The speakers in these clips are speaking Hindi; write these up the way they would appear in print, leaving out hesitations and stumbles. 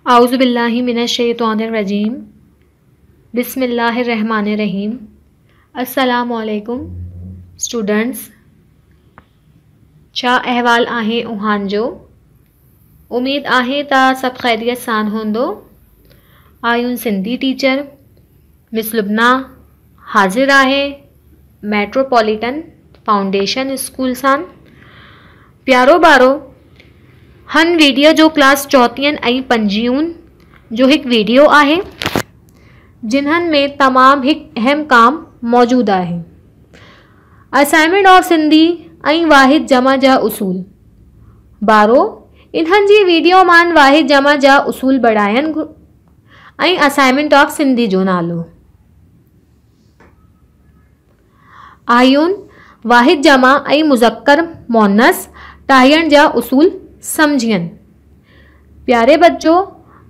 आउज़ुबिल्लाहि मिनश्शैतानिर्रजीम बिस्मिल्लाहिर्रहमानिर्रहीम। अस्सलामुअलैकुम स्टूडेंट्स, छा अहवाल आहे उहान जो। उम्मीद आहे ता सब खैरियत सान होंदो। आयुन सिंधी टीचर मिस लुबना हाजिर आहे मेट्रोपॉलिटन फाउंडेशन स्कूल सान। प्यारो बारो हन वीडियो जो क्लास चौथियन ऐं पंजियून जो एक वीडियो आहे जिन्हन में तमाम एक अहम काम मौजूद आहे। असाइनमेंट ऑफ सिंधी ऐं वाहिद जमा जा उसूल बारो इन्हन जी वीडियो मान वाहिद जमा जा उसूल बढ़ायन ऐं असाइनमेंट ऑफ सिंधी जो नालो। आयुन वाहिद जमा ऐं मुज़क्कर मोनस ठाहियन जा उसूल समझियन। प्यारे बच्चों,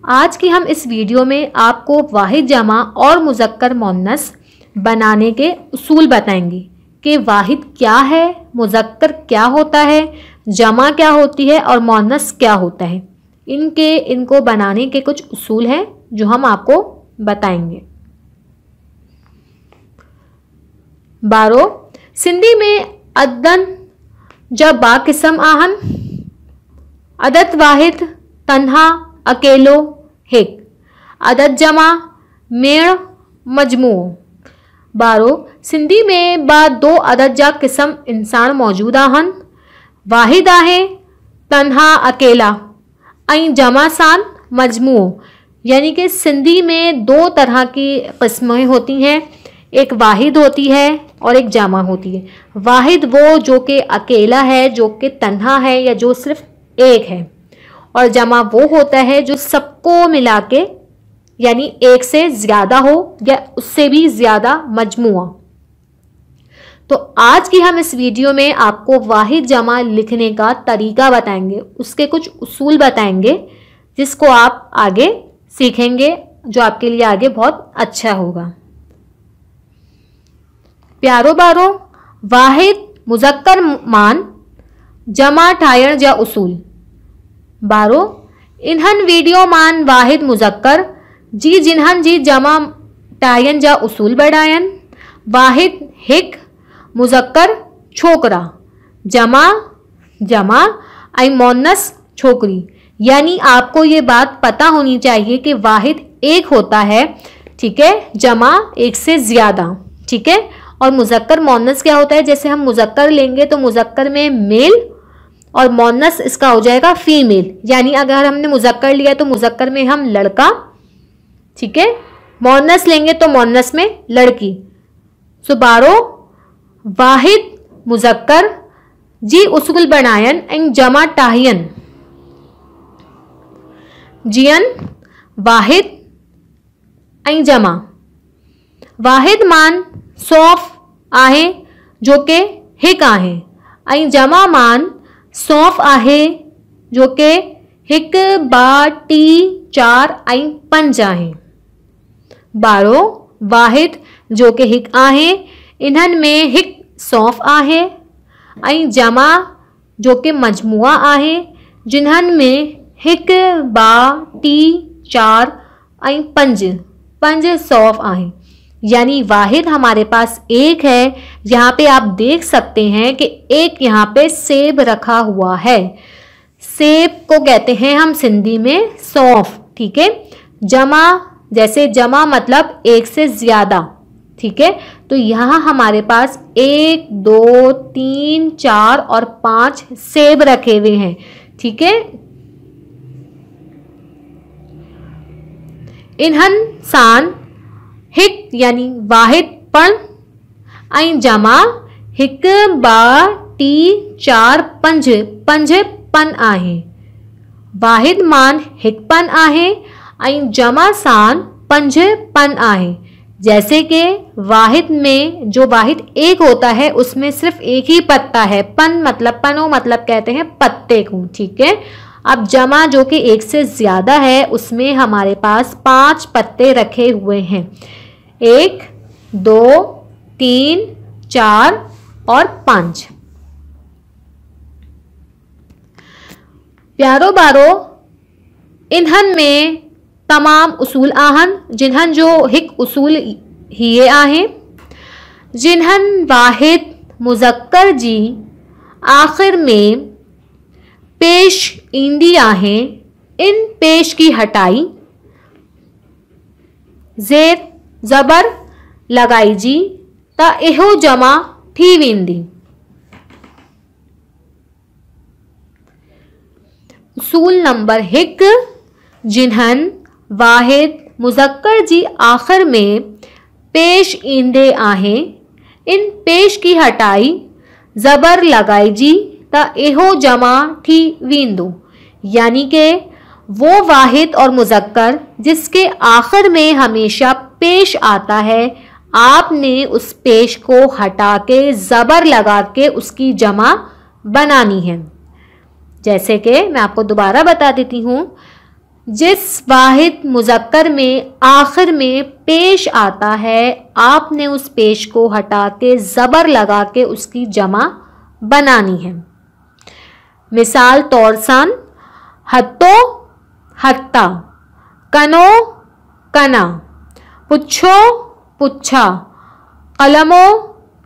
आज की हम इस वीडियो में आपको वाहिद जमा और मुज़क्कर मोनस बनाने के उसूल बताएंगे कि वाहिद क्या है, मुज़क्कर क्या होता है, जमा क्या होती है और मोनस क्या होता है। इनको बनाने के कुछ उसूल हैं जो हम आपको बताएंगे। बारो सिंधी में अदन जब बा किस्म आहन। अदद वाहिद तन्हा अकेलो हिक। अदद जमा मेड़ मजमूओ। बारो सिंधी में बा दो अदद जा किस्म इंसान मौजूद आहन। वाहिद आहे तन्हा अकेला ऐं जमा सान मजमूओ। यानी कि सिंधी में दो तरह की किस्में होती हैं, एक वाहिद होती है और एक जमा होती है। वाहिद वो जो कि अकेला है, जो कि तन्हा है या जो सिर्फ एक है, और जमा वो होता है जो सबको मिला के यानी एक से ज्यादा हो या उससे भी ज्यादा मजमुआ। तो आज की हम इस वीडियो में आपको वाहिद जमा लिखने का तरीका बताएंगे, उसके कुछ उसूल बताएंगे जिसको आप आगे सीखेंगे, जो आपके लिए आगे बहुत अच्छा होगा। प्यारो बारो वाहिद मुज़क्कर मान जमा ठाहियण जा उसूल बारो इन्हन वीडियो मान वाहिद मुज़क्कर जी जिन्हन जी जमा ठाहियण जा उसूल बढ़ायन। वाहिद हिक, मुज़क्कर छोकरा, जमा जमा ऐं मोनस छोकरी। यानी आपको ये बात पता होनी चाहिए कि वाहिद एक होता है, ठीक है, जमा एक से ज्यादा, ठीक है। और मुज़क्कर मोनस क्या होता है, जैसे हम मुज़क्कर लेंगे तो मुज़क्कर में मेल और मोनस इसका हो जाएगा फीमेल। यानी अगर हमने मुज़क्कर लिया तो मुज़क्कर में हम लड़का, ठीक है, मोनस लेंगे तो मोनस में लड़की। सो बारो वाहिद मुज़क्कर जी उसूल बनायन ऐं जमा ठाहियन। जियन वाहिद ऐं जमा। वाहिद मान सौफ़ आहे जो कि हिक आहे ऐं जमा मान सौफ़ आहे जो कि हिक, बा, टी, चार ऐं पंज आहे। बारो वाहिद जो कि हिक आहे, इन्हन में हिक सौफ़ आहे ऐं जमा जो कि मजमुआ आहे, जिन्हन में हिक, बा, टी, चार ऐं पंज सौफ़ आहे। यानी वाहिद हमारे पास एक है। यहाँ पे आप देख सकते हैं कि एक यहाँ पे सेब रखा हुआ है। सेब को कहते हैं हम सिंधी में सौंफ, ठीक है। जमा, जैसे जमा मतलब एक से ज्यादा, ठीक है। तो यहाँ हमारे पास 1, 2, 3, 4 और 5 सेब रखे हुए हैं, ठीक है। इन्हन सान हिक यानी वाहिद पण ऐं जमा हिक, बा, टी, चार, पंज पन आहे। वाहिद मान हिक पन आहे ऐं जमा सान पंज पन आहे। जैसे कि वाहिद में जो वाहिद एक होता है उसमें सिर्फ एक ही पत्ता है। पन मतलब, पनो मतलब कहते हैं पत्ते को, ठीक है। अब जमा जो कि एक से ज्यादा है उसमें हमारे पास 5 पत्ते रखे हुए हैं। 1, 2, 3, 4 और 5। प्यारो बारो इन्हन में तमाम उसूल आहन जिन्हनि जो हिकु उसूल हीअ आहे जिन्हनि वाहिद मुज़क्कर जी आख़िर में पेश ईंदी आहे इन पेश की हटाई ज़ेर ज़बर लगाइजी त इहो जमा थी वेंदी। उसूल नंबर 1 जिन्हनि वाहिद मुज़क्कर जी आख़िर में पेश ईंदे आहे इन पेश की हटाई ज़बर लगाइजी त इहो जमा थी वेंदो। यानी कि वो वाहिद और मुज़क्कर जिसके आखिर में हमेशा पेश आता है, आपने उस पेश को हटा के ज़बर लगा के उसकी जमा बनानी है। जैसे कि मैं आपको दोबारा बता देती हूँ, जिस वाहिद मुज़क्कर में आखिर में पेश आता है, आपने उस पेश को हटा के ज़बर लगा के उसकी जमा बनानी है। मिसाल तौर सन हत्तो हत्ता, कनो कना, पुच्छो पुच्छा, कलमो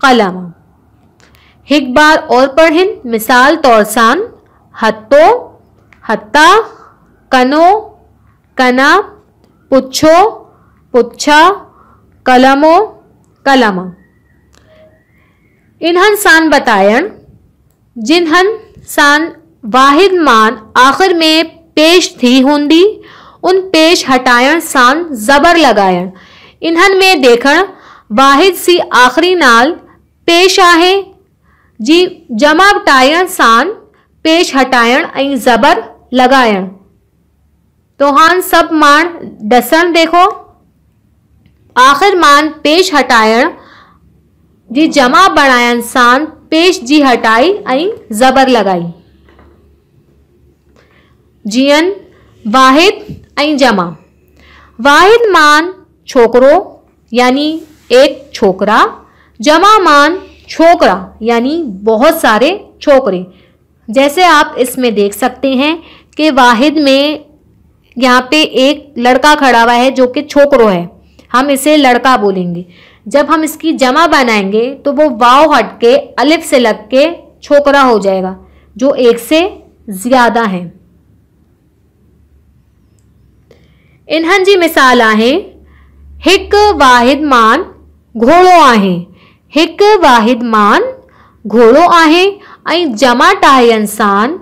कलम। एक बार और पढ़ें। मिसाल तौर सन हत्तो हत्ता, कनो कना, पुच्छो पुच्छा, कलमो कलम। इन्हनि सान बतायण जिन्हनि सान वाहिद मान आखिर में पेश थी होंदी, उन पेश हटायण सान ज़बर लगायण। इन्हनि में देखण वाहिद सी आखिरी नाल पेश आहे जी जमा बटायण सान पेश हटायण ऐं ज़बर लगायण। तो हान सब मान दसन देखो, आखिर मान पेश हटायण जी जमा बनायण सान पेश जी हटाई ऐं ज़बर लगाई। जियन वाहिद ऐं जमा। वाहिद मान छोकरो यानी एक छोकरा, जमा मान छोकरा यानी बहुत सारे छोकरे। जैसे आप इसमें देख सकते हैं कि वाहिद में यहाँ पे एक लड़का खड़ा हुआ है जो कि छोकरो है, हम इसे लड़का बोलेंगे। जब हम इसकी जमा बनाएंगे तो वो वाव हट के अलिफ से लग के छोकरा हो जाएगा, जो एक से ज़्यादा है। इन्हनि जी मिसाल आहे हिक वाहिद मान घोड़ो आहे, हिक वाहिद मान घोड़ो आहे ऐं जमा टायन सान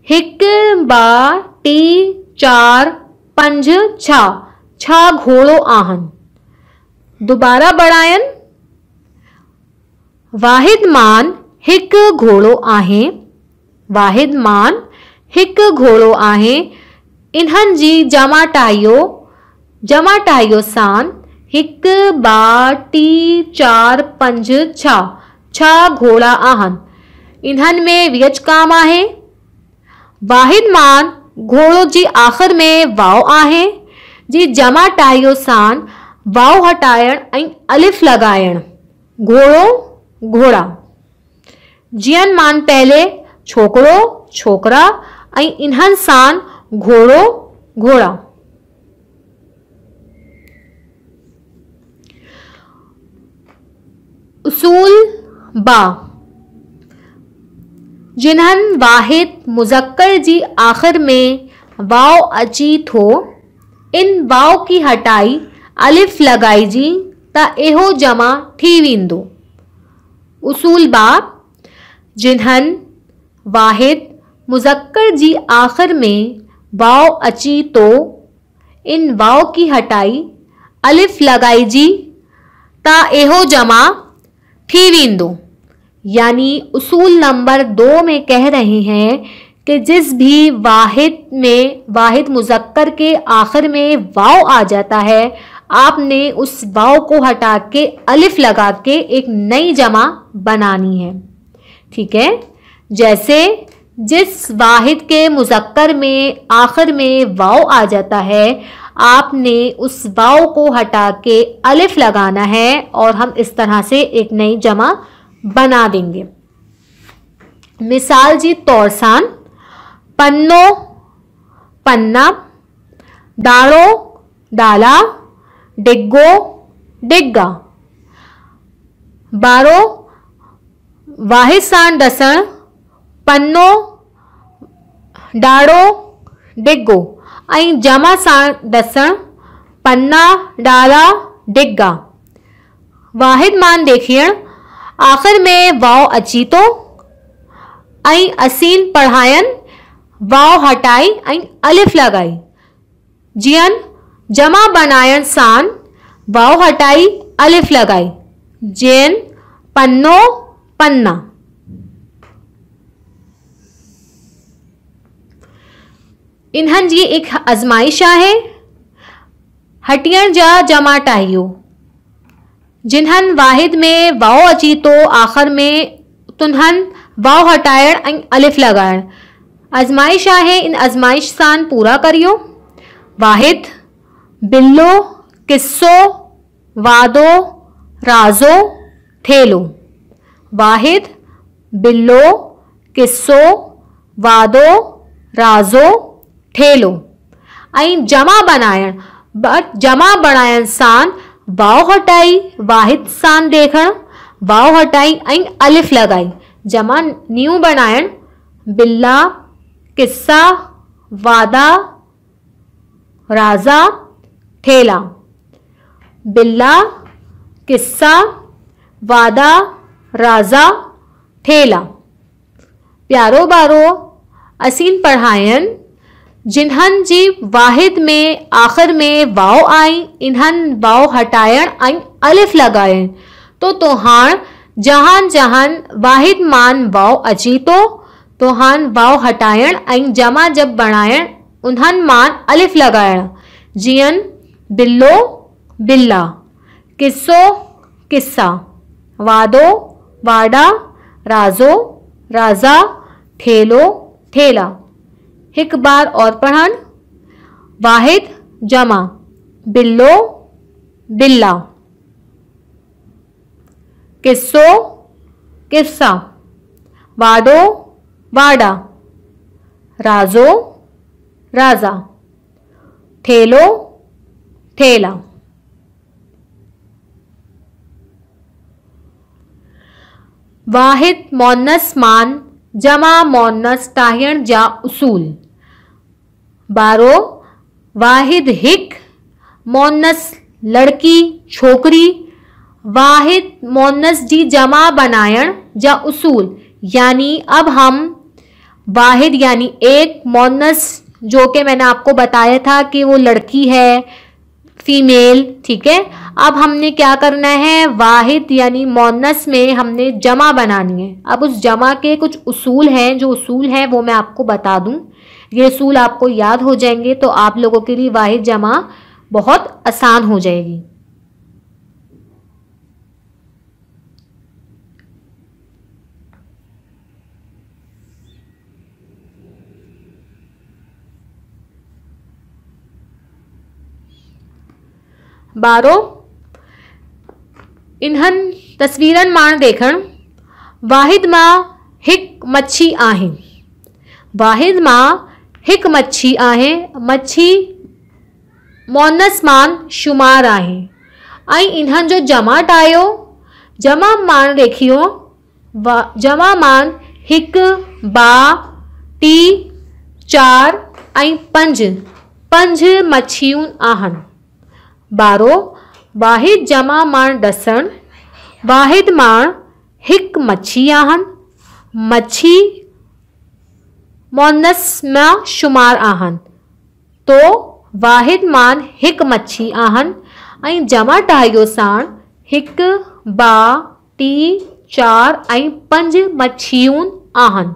हिक ॿ टी 4 5 6 घोड़ो आहन। दोबारा बढ़ायन। वाहिद मान हिक घोड़ो आहे, वाहिद मान हिक घोड़ो आहे। इन्हनि जी जमा टाइयो सान हिक ॿ टी 4 5 6 घोड़ा आहन। इन्हनि में वियच काम आहे। वाहिद मान घोड़ो जी आखिर में वाव आहे जी जमा टाइयो सान वाव हटायण ऐं अलिफ लगायण। घोड़ो घोड़ा। जियन मान पहले छोकरो छोकरा ऐं इन्हनि सान घोड़ो घोड़ा। उसूल बा जिन्हनि वाहिद मुज़क्कर जी आखिर में वाव अची थो, इन वाव की हटाई अलिफ लगाइजी त इहो जमा थी वेंदो। उसूल बा जिन्हनि वाहिद मुज़क्कर जी आखिर में वाव अची तो, इन वाव की हटाई अलिफ लगाइजी त इहो जमा थी वेंदो। यानी उसूल नंबर 2 में कह रहे हैं कि जिस भी वाहिद मुज़क्कर के आखिर में वाव आ जाता है, आपने उस वाव को हटा के अलिफ लगा के एक नई जमा बनानी है। ठीक है। जैसे जिस वाहिद के मुज़क्कर में आखिर में वाव आ जाता है, आपने उस वाव को हटा के अलिफ लगाना है और हम इस तरह से एक नई जमा बना देंगे। मिसाल जी तौर सान पन्नो पन्ना, दाड़ो डाला, डिग्गो, डिग्गा। 12 वाहिद साण डसण, पन्नो, डाड़ो, डिग्गो ऐं जमा साण डसण, पन्ना, डाला, डिग्गा। वाहिद मान देखियण, आख़िर में वाव अची तो ऐं असील पढ़ायन, वाव हटाई ऐं अलिफ लगाई। जीअं जमा बनायण साण वाव हटाई, अलिफ लगाई। जीअं पन्नो, पन्ना। इन्हनि जी एक आज़माइश आहे। हटियण जा जमा ठाहियो। जिन्हनि वाहिद में वाव अची तो आख़िर में तुन्हनि वाव हटाइण ऐं अलिफ लगाइण। आज़माइश आहे, इन आज़माइश सां पूरा करियो। वाहिद, बिल्लो, किस्सो, वादो, राज़ो, थेलो। वाहिद, बिल्लो, किस्सो, वादो, राज़ो, थेलो। ऐं जमा बनायण, जमा बनायण सां वाव हटाई, वाहिद सां देखण, वाव हटाई ऐं अलिफ लगाई। जमा न्यू बनायण, बिल्ला, किस्सा, वादा, राज़ा, थेला। बिल्ला, किस्सा, वादा, राज़ा, थेला। प्यारो बारो असीन पढ़ायन। जिन्हनि जी वाहिद में आख़िर में वाव आई, इन्हनि वाव हटायण ऐं अलिफ लगाइण। तो तोहाण जहान जहान वाहिद मान वाव अची तो तोहान वाव हटायण ऐं जमा जब बनायण उन्हनि मान अलिफ लगाइण। जीअं बिल्लो, बिल्ला, किस्सो, किस्सा, वादो, वाडा, राज़ो, राज़ा, थेलो, थेला। एक बार और पढ़न। वाहिद, जमा, बिल्लो, बिल्ला, किस्सो, किस्सा, वाडो, वाडा, राज़ो, राज़ा, थेलो, थेला। वाहिद मोन्नस मान जमा मोन्नस ठाहियण जा उसूल। 12 वाहिद हिक, मोन्नस लड़की, छोकरी। वाहिद मोन्नस जी जमा बनायण जा उसूल। यानी अब हम वाहिद यानी एक, मोन्नस जो कि मैंने आपको बताया था कि वो लड़की है, फीमेल, ठीक है। अब हमने क्या करना है, वाहिद यानी मोन्नस में हमने जमा बनानी है। अब उस जमा के कुछ उसूल हैं, जो उसूल हैं वो मैं आपको बता दूं। ये उसूल आपको याद हो जाएंगे तो आप लोगों के लिए वाहिद जमा बहुत आसान हो जाएगी। बारो इन्हनि तस्वीरनि मां देखण। वाहिद मां हिक मच्छी आहे। वाहिद मां हिक मच्छी आहे। मच्छी मोन्नस मान शुमार आहे। ऐं इन्हनि जो जमा ठाहियो। जमा मान देखियो। जमा मान हिक, बा, टी, 4 ऐं 5 मच्छियूं आहिनि। 12 वाहिद जमा मान डसण। वाहिद मान हिक मच्छी आहिनि। मच्छी मोन्नस में शुमार आहिनि। तो वाहिद मान हिक मच्छी आहिनि ऐं जमा ठाहियो साण हिक, बा, टी, 4 ऐं 5 मच्छियूं आहिनि।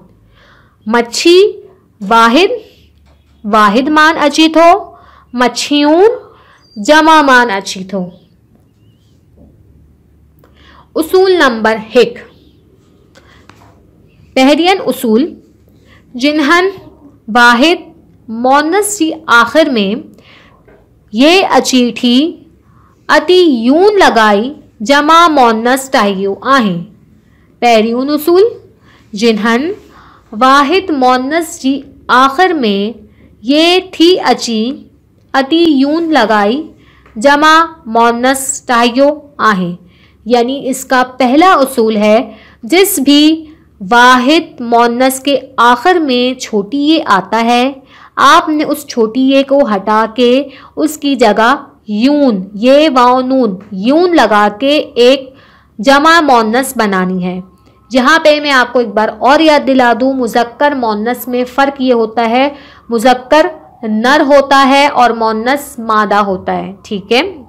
मच्छी वाहिद, वाहिद मान अची थो। मच्छियूं जमा मान अची थो। उसूल नंबर 1। पहिरियन उसूल। जिन्हनि वाहिद मोन्नस जी आख़िर में ये अची थी अति यून लगाई जमा मोन्नस ठाहियो आहे। पहिरियों उसूल। जिन्हनि वाहिद मोन्नस जी आख़िर में ये थी अची अति यून लगाई जमा मोनस टाहियो आहे। यानी इसका पहला उसूल है, जिस भी वाहिद मोनस के आखिर में छोटी ये आता है, आपने उस छोटी ये को हटा के उसकी जगह यून, ये वाव नून, यून लगा के एक जमा मोनस बनानी है। यहाँ पे मैं आपको एक बार और याद दिला दूँ, मुज़क्कर मोनस में फ़र्क ये होता है, मुज़क्कर नर होता है और मोनस मादा होता है। ठीक है,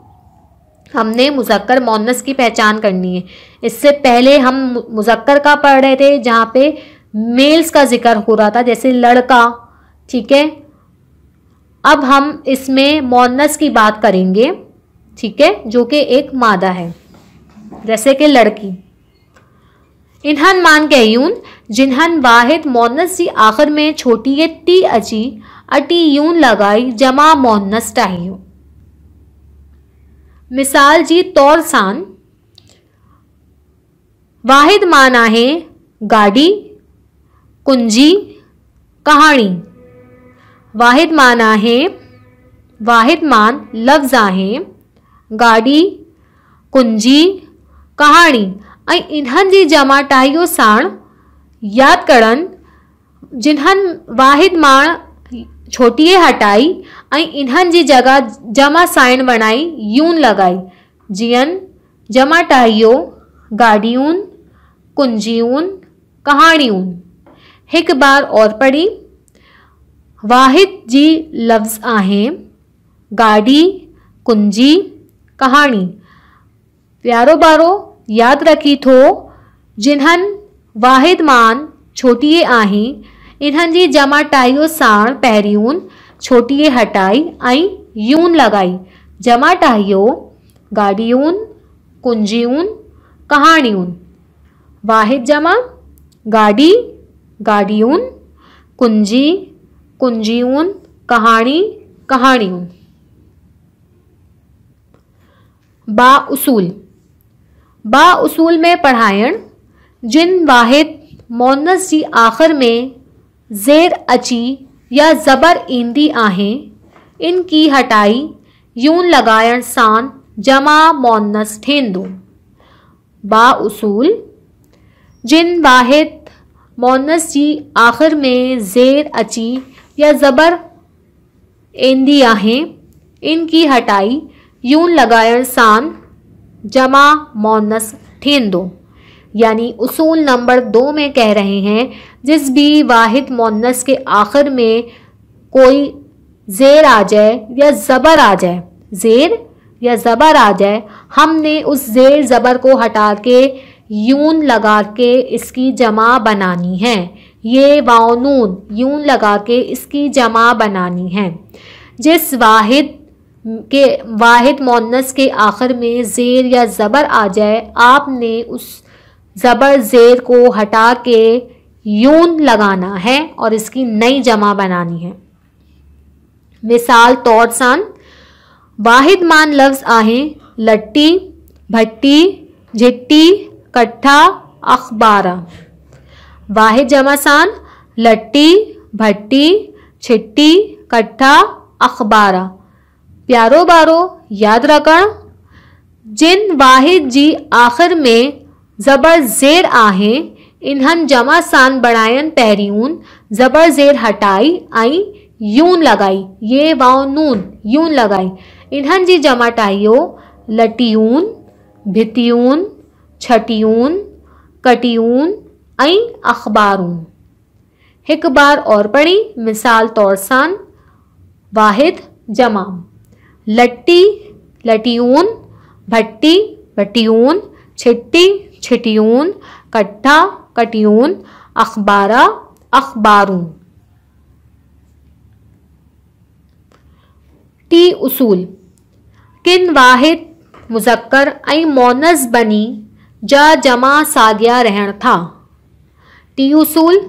हमने मुज़क्कर मोनस की पहचान करनी है। इससे पहले हम मुज़क्कर का पढ़ रहे थे जहाँ पे मेल्स का जिक्र हो रहा था, जैसे लड़का। ठीक है, अब हम इसमें मोनस की बात करेंगे। ठीक है, जो कि एक मादा है, जैसे कि लड़की। इन्हन मान कयून जिन्हन वाहिद मोनस जी आखिर में छोटी ये टी अची अटी यून लगाई जमा मोनस टाहियो। मिसाल जी तौर सान वाहिद मान आहे गाड़ी, कुंजी, कहानी। वाहिद मान आहे, वाहिद मान लफ्ज़ आहे गाड़ी, कुंजी, कहानी। ऐं इन्हनि जी जमा टाहियो साण यादि करण, जिन्हनि वाहिद मां छोटीअ हटाई ऐं इन्हनि जी जगह जमा साइन बनाई, यून लगाई। जीअं जमा टाहियो गाड़ियूं, कुंजियूं, कहाणियूं। हिकु बार और पढ़ी। वाहिद जी लफ्ज़ आहे गाड़ी, कुंजी, कहानी। प्यारो बारो याद रखी थो, जिन्हनि वाहिद मान छोटीअ आहीं, इन्हनि जी जमा टाहियो साण पहिरियूं छोटीअ हटाई ऐं यून लगाई। जमा टाहियो गाड़ियूं, कुंजियूं, कहाणियूं। वाहिद जमा गाड़ी, गाड़ियूं, कुंजी, कुंजियूं, कहानी, कहाणियूं। बा उसूल। बा उसूल में पढ़ायण, जिन वाहिद मोनस जी आखिर में ज़ेर अची या ज़बर ईंदी आहे, इनकी हटाई यून लगायण सां जमा मोनस थींदो। बा उसूल, जिन वाहिद मोनस जी आखिर में ज़ेर अची या ज़बर ईंदी आहे, इनकी हटाई यून लगायण सां जमा मोनस थींदो। यानी उसूल नंबर 2 में कह रहे हैं, जिस भी वाहिद मोनस के आखिर में कोई ज़ेर आ जाए या ज़बर आ जाए, ज़ेर या ज़बर आ जाए, हमने उस ज़ेर ज़बर को हटा के यून लगा के इसकी जमा बनानी है। ये वाव नून यून लगा के इसकी जमा बनानी है। जिस वाहिद मोनस के आखिर में ज़ेर या ज़बर आ जाए, आपने उस ज़बर ज़ेर को हटा के यून लगाना है और इसकी नई जमा बनानी है। मिसाल तौर सान वाहिद मान लफ्ज़ आहे लट्टी, भट्टी, झिट्टी, कट्ठा, अखबारा। वाहिद जमा सान लट्टी, भट्टी, छिट्टी, कट्ठा, अखबारा। प्यारो बारो याद रखण, जिन वाहिद जी आखिर में ज़बर ज़ेर आहे, इन्हनि जमा सान बणायन पहिरियूं ज़बर ज़ेर हटाई ऐं यून लगाई। ये वाव नून यून लगाई। इन्हनि जी जमा टाहियो लटियूं, भितियूं, छटियूं, कटियूं ऐं अखबारूं। हिकु बार और पढ़ी। मिसाल तौर सान वाहिद जमा लट्टी, लटियूं, भट्टी, भट्टियूं, छिट्टी, छिटियूं, कट्ठा, कटियूं, अखबारा, अखबारूं। टी उसूल, किन वाहिद मुज़क्कर ऐं मोनस बनी जा जमा साॻिया रहण था। टी उसूल,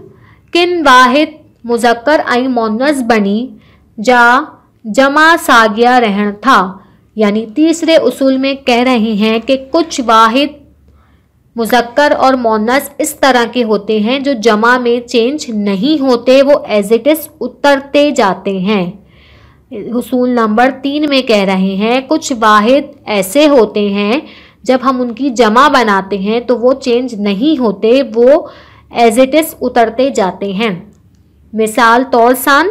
किन वाहिद मुज़क्कर ऐं मोनस बनी जा जमा साॻिया रहण था। यानी तीसरे उसूल में कह रहे हैं कि कुछ वाहिद मुज़क्कर और मोनस इस तरह के होते हैं जो जमा में चेंज नहीं होते, वो एज इट इज़ उतरते जाते हैं। उसूल नंबर 3 में कह रहे हैं कुछ वाहिद ऐसे होते हैं जब हम उनकी जमा बनाते हैं तो वो चेंज नहीं होते, वो एज इट इज़ उतरते जाते हैं। मिसाल तौर सान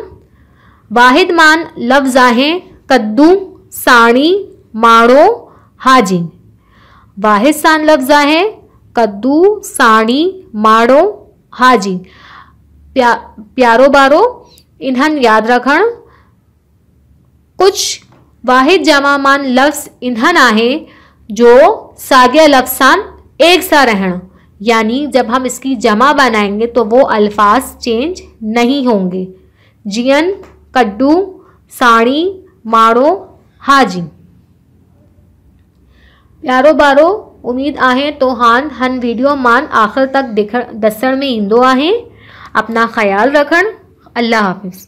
वाहिद मान लफ्ज़ आहे कद्दू, साणी, माणो, हाजी। वाहिद सान लफ्ज़ आहे कद्दू, साणी, माणो, हाजी। प्यारो बारो इन्हन याद रखण। कुछ वाहिद जमा मान लफ्ज़ इन्हन आहे जो साॻिया लफ्ज़ सां एक सा रहण, यानी जब हम इसकी जमा बनाएंगे तो वो अल्फाज चेंज नहीं होंगे। जियन कद्दू, साणी, माणो, हाजी। प्यारो बारो उम्मीद आहे तो हन वीडियो मान आखिर तक दसण में ईंदो आहे। अपना ख्याल रखण। अल्लाह हाफिज़।